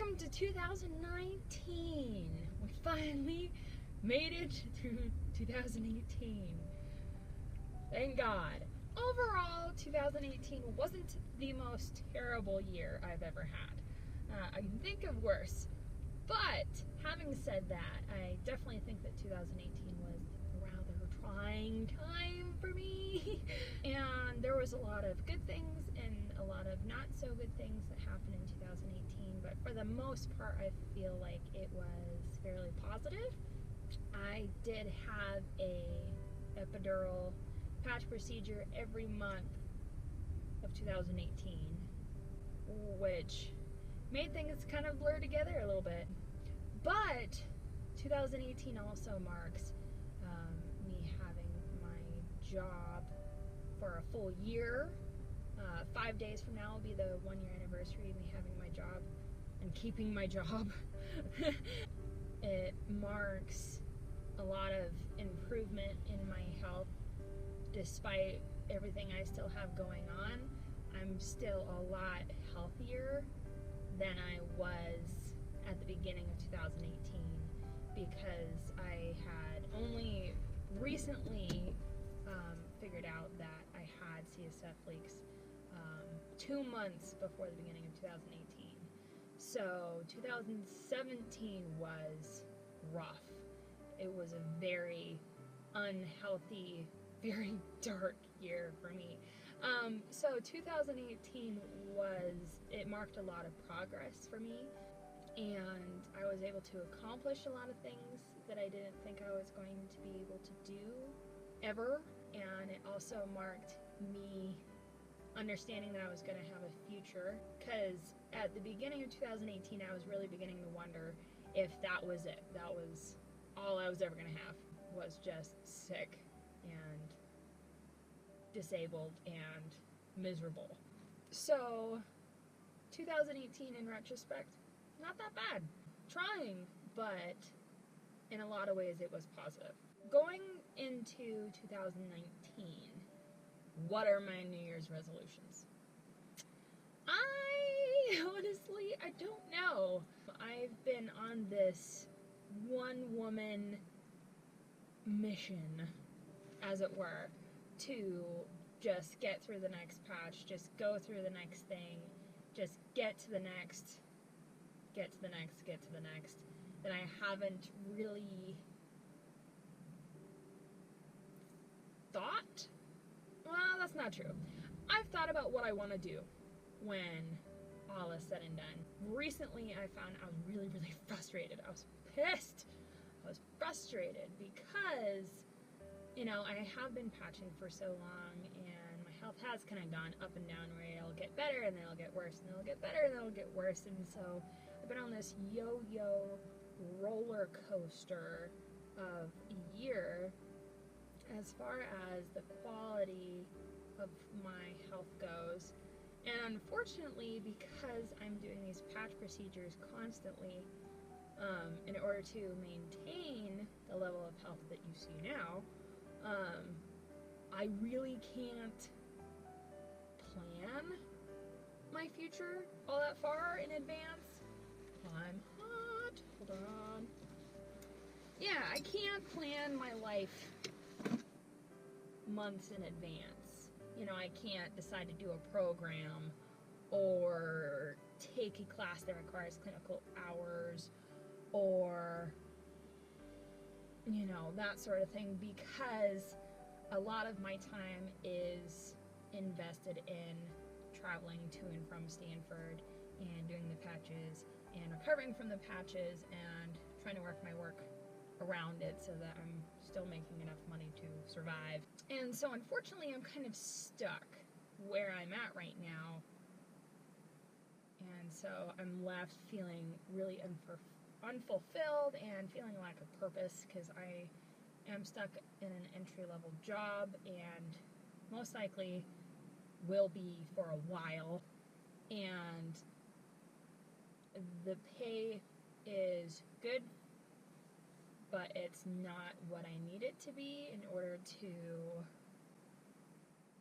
Welcome to 2019. We finally made it through 2018. Thank God. Overall, 2018 wasn't the most terrible year I've ever had. I can think of worse. But having said that, I definitely think that 2018 was a rather trying time for me. And there was a lot of good things and a lot of not so good things that happened in 2018. But for the most part, I feel like it was fairly positive. I did have a epidural patch procedure every month of 2018, which made things kind of blur together a little bit. But 2018 also marks me having my job for a full year. 5 days from now will be the 1 year anniversary of me having my job and keeping my job. It marks a lot of improvement in my health. Despite everything I still have going on, I'm still a lot healthier than I was at the beginning of 2018 because I had only recently figured out that I had CSF leaks 2 months before the beginning of 2018. So 2017 was rough. It was a very unhealthy, very dark year for me. So 2018 it marked a lot of progress for me, and I was able to accomplish a lot of things that I didn't think I was going to be able to do ever. And it also marked me understanding that I was going to have a future, because at the beginning of 2018 I was really beginning to wonder if that was it. That was all I was ever going to have, was just sick and disabled and miserable. So 2018 in retrospect, not that bad. Trying, but in a lot of ways it was positive. Going into 2019, what are my New Year's resolutions? I don't know. I've been on this one-woman mission, as it were, to just get through the next patch, just go through the next thing, just get to the next, get to the next, get to the next. That I haven't really thought? Well, that's not true. I've thought about what I want to do when all is said and done. Recently, I found I was really, really frustrated. I was pissed. I was frustrated because, I have been patching for so long, and my health has kind of gone up and down, where it'll get better, and then it'll get worse, and then it'll get better, and then it'll get worse. And so I've been on this yo-yo roller coaster of a year as far as the quality of my health goes. And unfortunately, because I'm doing these patch procedures constantly, in order to maintain the level of health that you see now, I really can't plan my future all that far in advance. I'm hot. Hold on. Yeah, I can't plan my life months in advance. I can't decide to do a program or take a class that requires clinical hours or, that sort of thing, because a lot of my time is invested in traveling to and from Stanford and doing the patches and recovering from the patches and trying to work my work around it so that I'm still making enough money to survive. And so unfortunately I'm kind of stuck where I'm at right now, and so I'm left feeling really unfulfilled and feeling a lack of purpose, because I am stuck in an entry-level job and most likely will be for a while, and the pay is good, but it's not what I need it to be in order to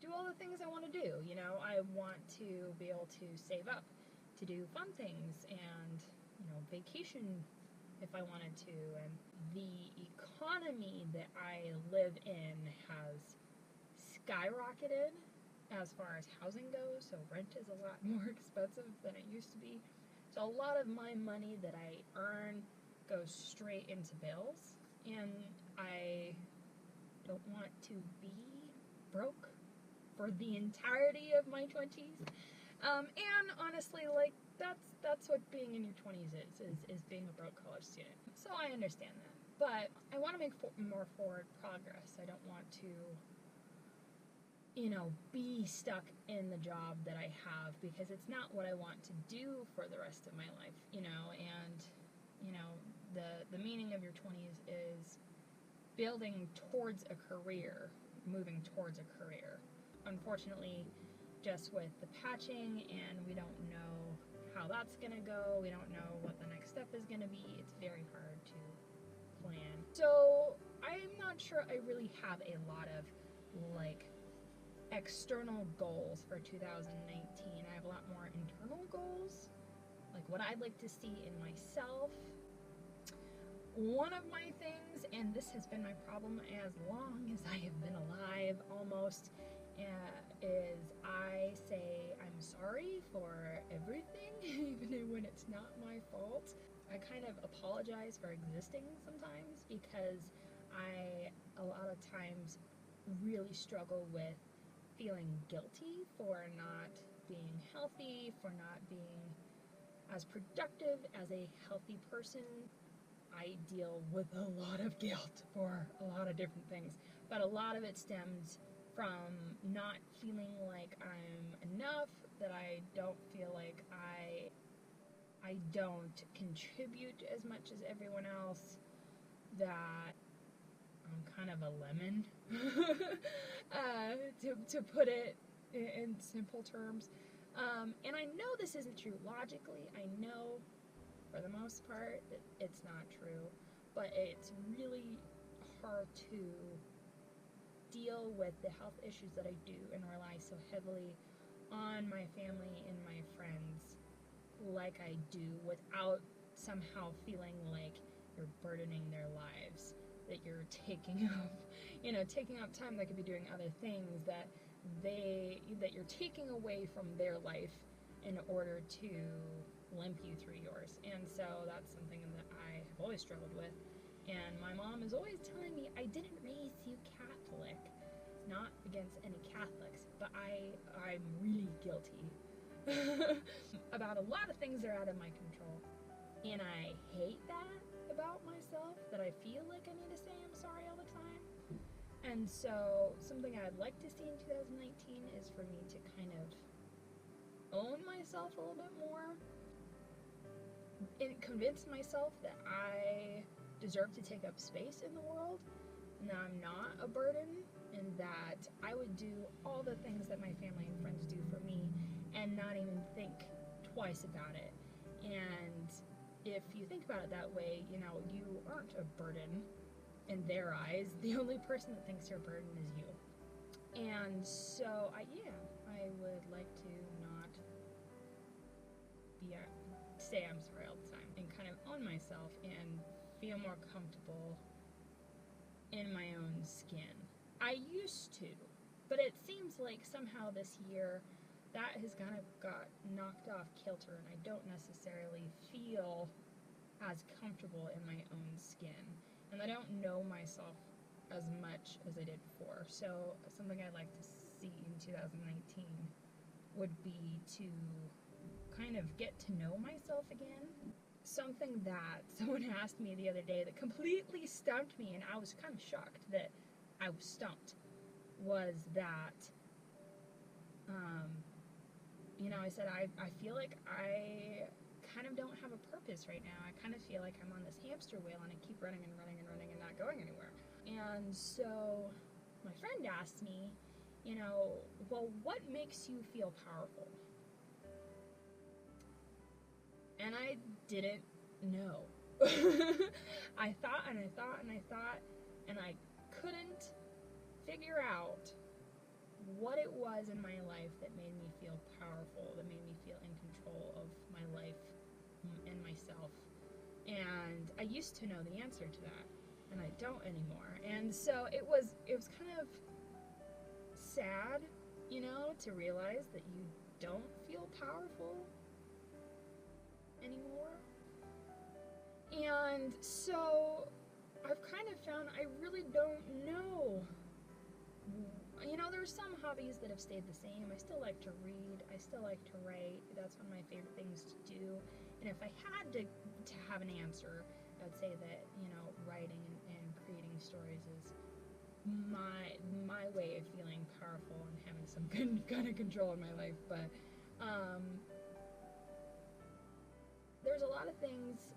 do all the things I want to do. I want to be able to save up to do fun things and vacation if I wanted to, and the economy that I live in has skyrocketed as far as housing goes, so rent is a lot more expensive than it used to be. So a lot of my money that I earn goes straight into bills, and I don't want to be broke for the entirety of my 20s. And honestly, like, that's what being in your 20s is being a broke college student. So I understand that. But I want to make more forward progress. I don't want to, be stuck in the job that I have, because it's not what I want to do for the rest of my life, and, the meaning of your 20s is building towards a career, moving towards a career. Unfortunately, just with the patching, and we don't know how that's going to go, we don't know what the next step is going to be, it's very hard to plan. So I'm not sure I really have a lot of, external goals for 2019. I have a lot more internal goals, like what I'd like to see in myself. One of my things, and this has been my problem as long as I have been alive almost, is I say I'm sorry for everything, even when it's not my fault. I kind of apologize for existing sometimes, because I, a lot of times, really struggle with feeling guilty for not being healthy, for not being as productive as a healthy person. I deal with a lot of guilt for a lot of different things, but a lot of it stems from not feeling like I'm enough, that I don't feel like I don't contribute as much as everyone else, that I'm kind of a lemon, to put it in simple terms. And I know this isn't true logically. I know for the most part that it's not true, but it's really hard to deal with the health issues that I do and rely so heavily on my family and my friends like I do, without somehow feeling like you're burdening their lives, that you're taking up time that could be doing other things, that you're taking away from their life in order to limp you through yours. And so that's something that I have always struggled with. And my mom is always telling me, I didn't raise you Catholic. Not against any Catholics, but I'm really guilty about a lot of things that are out of my control. And I hate that about myself, that I feel like I need to say I'm sorry all the time. And so something I'd like to see in 2019 is for me to kind of own myself a little bit more, and convince myself that I deserve to take up space in the world, and that I'm not a burden, and that I would do all the things that my family and friends do for me and not even think twice about it. And if you think about it that way, you aren't a burden in their eyes. The only person that thinks you're a burden is you. And so, I would like to not say I'm sorry all the time, and kind of own myself and feel more comfortable in my own skin. I used to, but it seems like somehow this year that has kind of got knocked off kilter, and I don't necessarily feel as comfortable in my own skin, and I don't know myself as much as I did before. So something I'd like to see in 2019 would be to kind of get to know myself again. Something that someone asked me the other day that completely stumped me, and I was kind of shocked that I was stumped, was that, I said, I feel like I kind of don't have a purpose right now. I kind of feel like I'm on this hamster wheel, and I keep running and running and running and not going anywhere. And so my friend asked me, well, what makes you feel powerful? And I didn't know. I thought and I thought and I thought, and I couldn't figure out what it was in my life that made me feel powerful, that made me feel in control of my life and myself. And I used to know the answer to that, and I don't anymore. And so it was kind of sad, you know, to realize that you don't feel powerful anymore. And so I've kind of found I really don't know. You know, there's some hobbies that have stayed the same. I still like to read. I still like to write. That's one of my favorite things to do. And if I had to have an answer, I'd say that, you know, writing and creating stories is my way of feeling powerful and having some kind of control in my life. But there's a lot of things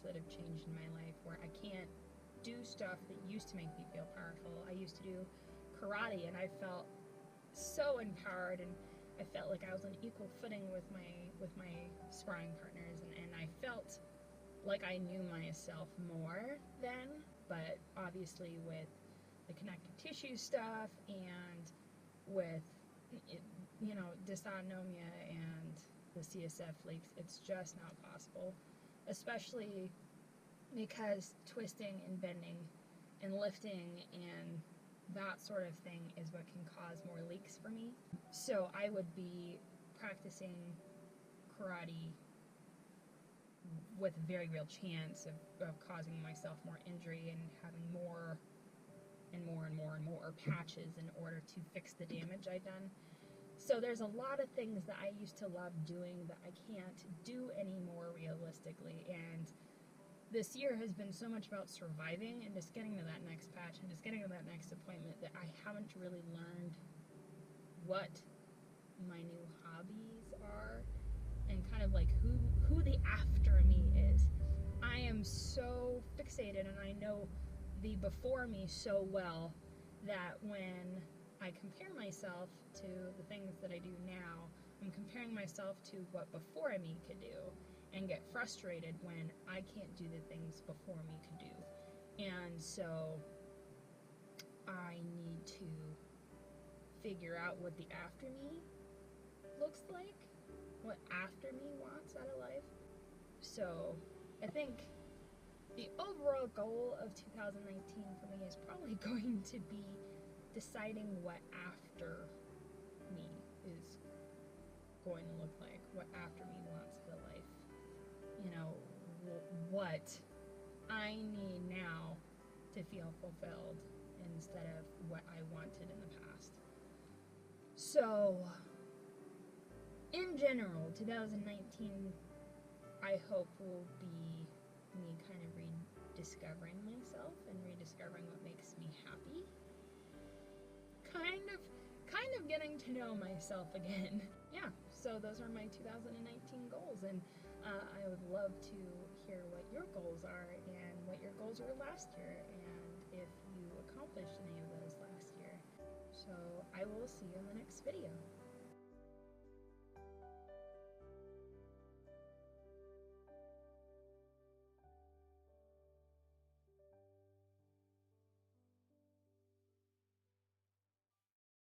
that have changed in my life where I can't do stuff that used to make me feel powerful. I used to do karate, and I felt so empowered, and I felt like I was on equal footing with my sparring partners, and I felt like I knew myself more then. But obviously with the connective tissue stuff and with, you know, dysautonomia and the CSF leaks, it's just not possible, especially because twisting and bending and lifting and that sort of thing is what can cause more leaks for me. So I would be practicing karate with a very real chance of causing myself more injury and having more patches in order to fix the damage I've done. So there's a lot of things that I used to love doing that I can't do anymore realistically, and this year has been so much about surviving and just getting to that next patch and just getting to that next appointment that I haven't really learned what my new hobbies are and kind of like who the after me is. I am so fixated, and I know the before me so well that when I compare myself to the things that I do now, I'm comparing myself to what before me could do, and get frustrated when I can't do the things before me could do. And so I need to figure out what the after me looks like, what after me wants out of life. So I think the overall goal of 2019 for me is probably going to be deciding what after me is going to look like, what after me wants out of life. You know, what I need now to feel fulfilled instead of what I wanted in the past. So, in general, 2019, I hope will be me kind of rediscovering myself and rediscovering what makes me happy. Kind of getting to know myself again. Yeah, so those are my 2019 goals, and I would love to hear what your goals are and what your goals were last year, and if you accomplished any of those last year. So I will see you in the next video.